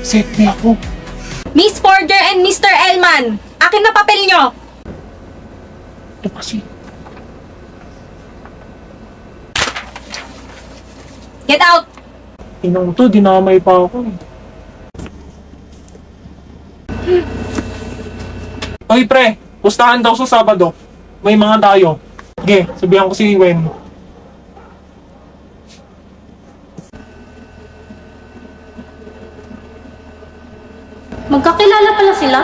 Set me ako. Miss Forger and Mr. Elman, akin na papel nyo! Ito kasi. Get out! Inang to, dinamay pa ako. Hoy pre, pustahan daw sa Sabado. May mga dayo. Sige, sabihan ko si Wen. Magkakilala pala sila?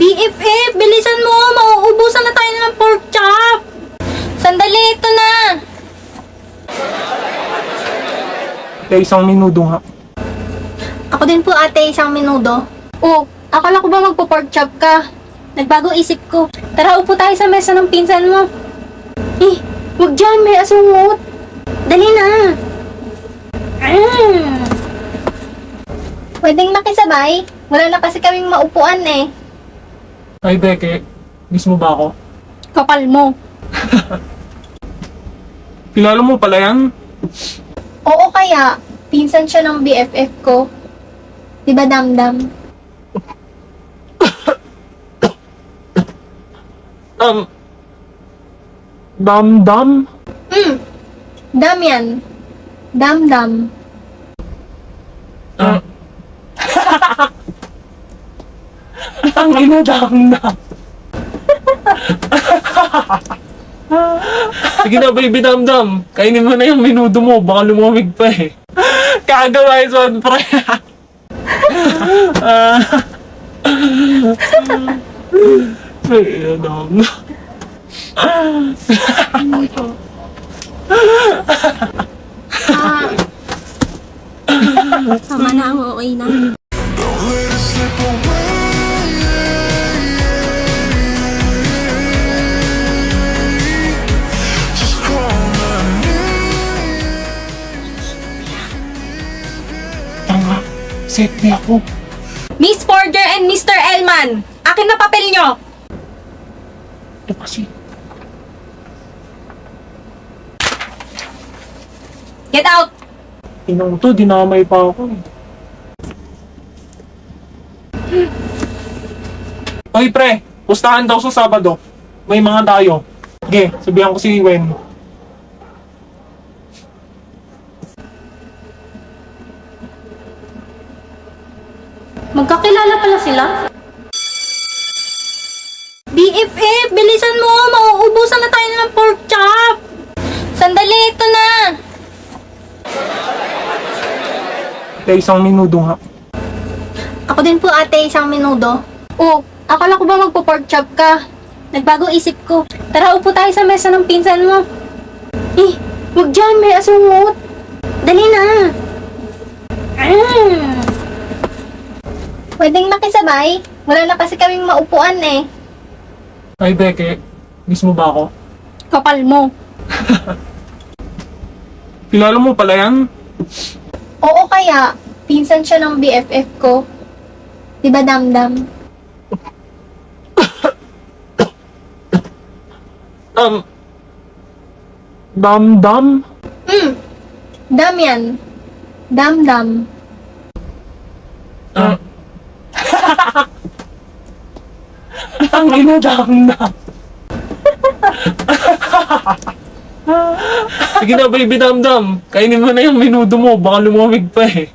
BFF, bilisan mo! Mauubusan na tayo ng pork chop! Sandali, ito na! Kaya isang minuto nga. Ako din po ate, isang minuto. Oh, akala ko ba magpo-pork chop ka? Nagbago isip ko. Tara, upo tayo sa mesa ng pinsan mo. Eh, wag dyan, may asungot. Dali na. Pwedeng makisabay? Wala na kasi kaming maupuan eh. Ay Beke, miss mo ba ako? Kapal mo. Kilala mo pala yan? Oo kaya, pinsan siya ng BFF ko. Diba damdam? Dam-dam? Dam yan. Damdam. Ang ina dam-dam. Sige na baby dam-dam. Kainin mo na yung minuto mo, baka lumamig pa eh. Kagawa is one pre. Ay, ina dam-dam. Tama na ang okay na. Tanga, set me ako. Miss Forger and Mr. Elman, akin na papel nyo. Ito kasi. Get out! Inang to, dinamay pa ako eh. Hoy pre, pustahan daw sa Sabado. May mga dayo. Sige, sabihan ko si Wen. Magkakilala pala sila? BFF, bilisan mo! Mauubusan na tayo ng pork chop! Sandali, ito na! Kaya isang minuto nga. Ako din po ate, isang minuto. Oh, akala ko ba magpo-pork chop ka? Nagbago isip ko. Tara, upo tayo sa mesa ng pinsan mo. Eh, wag dyan, may asungot. Dali na. Pwedeng makisabay? Wala na kasi kaming maupuan eh. Ay Beke, miss mo ba ako? Kapal mo. Kilala mo pala yan? Oo kaya, pinsan siya ng BFF ko. Diba damdam? Dam-dam? Dam yan. Damdam. Ang ina dam-dam. Sige na baby dam-dam. Kainin mo na yung minuto mo, baka lumamig pa eh.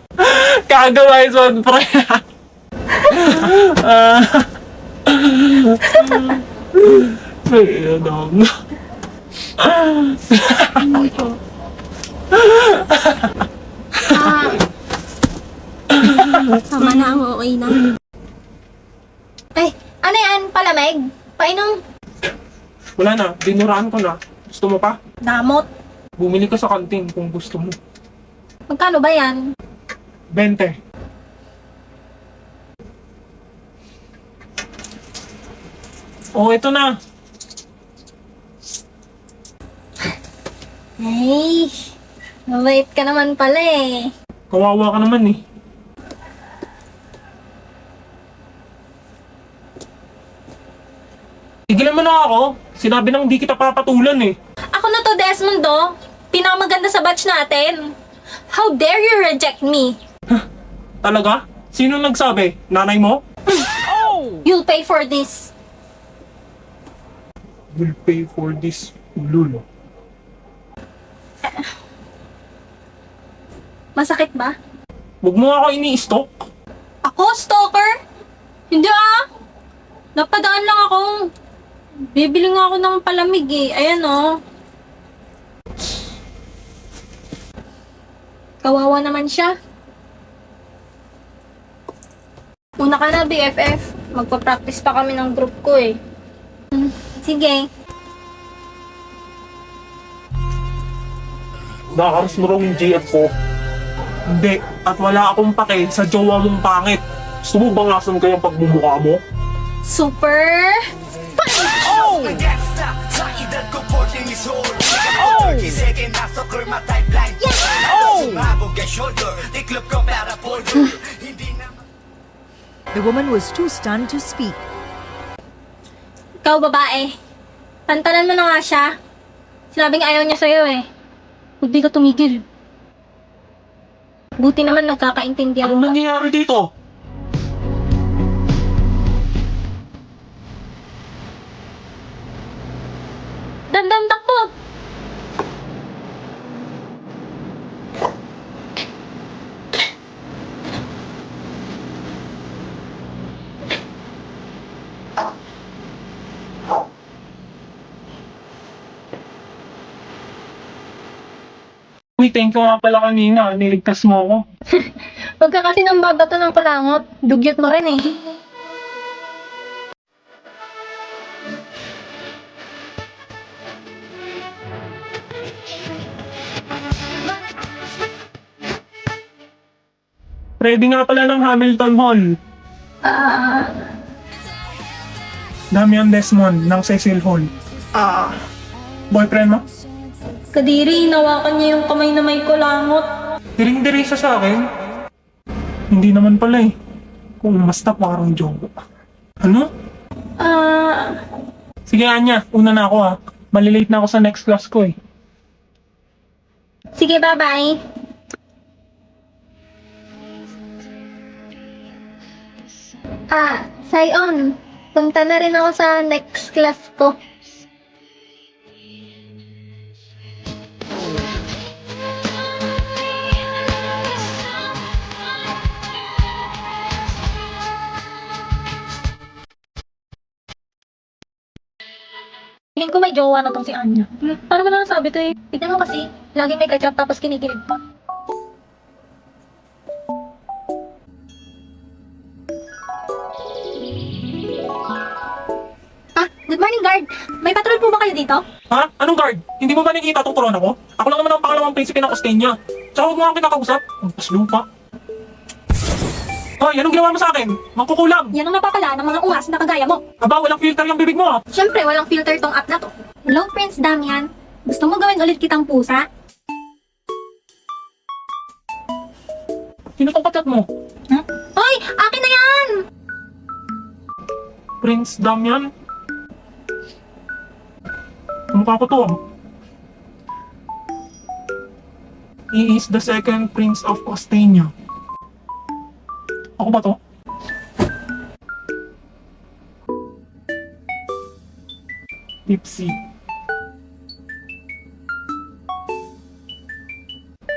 Kagawa is one pre. Ay, ina dam-dam. Tama na ang okay na. Ay, ano yan? Palamig? Painom? Wala na, dinuraan ko na. Gusto mo pa? Damot. Bumili ka sa kantin kung gusto mo. Magkano ba yan? 20. Oh, ito na. Ay, mabait ka naman pala eh. Kawawa ka naman eh. Tigilan mo na ako. Sinabi nang di kita papatulan eh. Ako na to, Desmond, do. Pinakamaganda sa batch natin. How dare you reject me? Talaga? Sino nagsabi? Nanay mo? You'll pay for this. Will pay for this, lulo. Masakit ba? Huwag mo ako ini-stalk. Ako, stalker? Hindi ah. Napadaan lang ako. Bibili nga ako ng palamig eh. Ayan oh. Kawawa naman siya. Una ka na, BFF. Magpa-practice pa kami ng group ko eh. Sige. Nakakaras mo raw yung GF ko. Hindi, at wala akong pake sa jowa mong pangit. Gusto mo bangasan ko yung pagmumukha mo? Super! The woman was too stunned to speak. Ikaw, babae. Tantanan mo na nga siya. Sinabing ayaw niya sa'yo eh. Huwag di ka tumigil. Buti naman nagkakaintindihan. Anong nangyayari dito? Damdam takbo! Uy, thank you nga pala kanina. Niligtas mo ako. Huwag ka kasi nang babato ng palangot. Dugyot mo rin eh. Ready nga pala ng Hamilton Hall. Damian Desmond ng Cecil Hall. Boyfriend mo? Kadiri, hinawakan niya yung kamay na may kulangot. Diring-diri siya sa akin. Hindi naman pala eh. Kung basta parang joke. Ano? Sige Anya, una na ako ha. Malilate na ako sa next class ko eh. Sige, bye-bye. Sayon. Punta na rin ako sa next class ko. Tingin ko may jowa na tong si Anya. Paano ba nasabi to eh? Tignan mo kasi, laging may kachat tapos kinikilig pa. Good morning, guard. May patrol po ba kayo dito? Ha? Anong guard? Hindi mo ba nakikita tong turon ako? Ako lang naman ang pangalawang prinsipe ng Ostenia. Tsaka huwag mo akong kinakausap. Ang paslupa. Hoy, anong ginawa mo sa akin? Mangkukulam. Yan ang napapala ng mga ungas na kagaya mo. Aba, walang filter yung bibig mo ah. Siyempre, walang filter tong app na to. Hello, Prince Damian. Gusto mo gawin ulit kitang pusa? Sino tong kachat mo? Hoy! Akin na yan! Prince Damian? Mukha ko to ah. He is the second Prince of Ostenia. Ako ba to? Tipsy.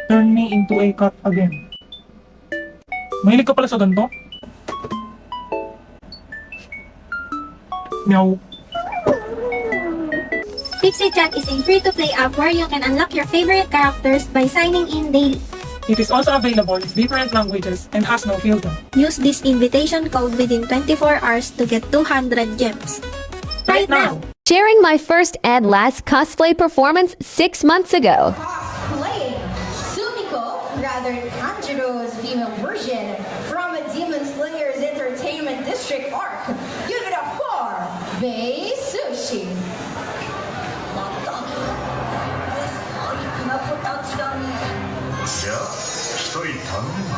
Turn me into a cat again. Mahilig ka pala sa ganito? Meow. Pixie Chat is a free-to-play app where you can unlock your favorite characters by signing in daily. It is also available in different languages and has no filter. Use this invitation code within 24 hours to get 200 gems. Right now! Sharing my first and last cosplay performance 6 months ago. Playing Sumiko, rather Tanjiro's female version from a Demon Slayer's Entertainment District arc. Give it up for Bei Sushi. じゃあ一人頼むわ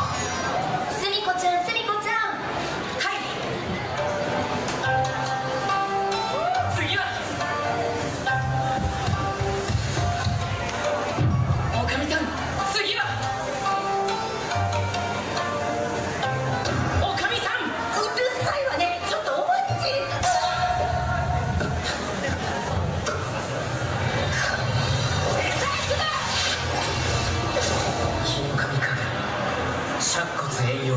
スミコちゃん、スミコちゃん。はい。次は。おかみさん、次は。sa iyo.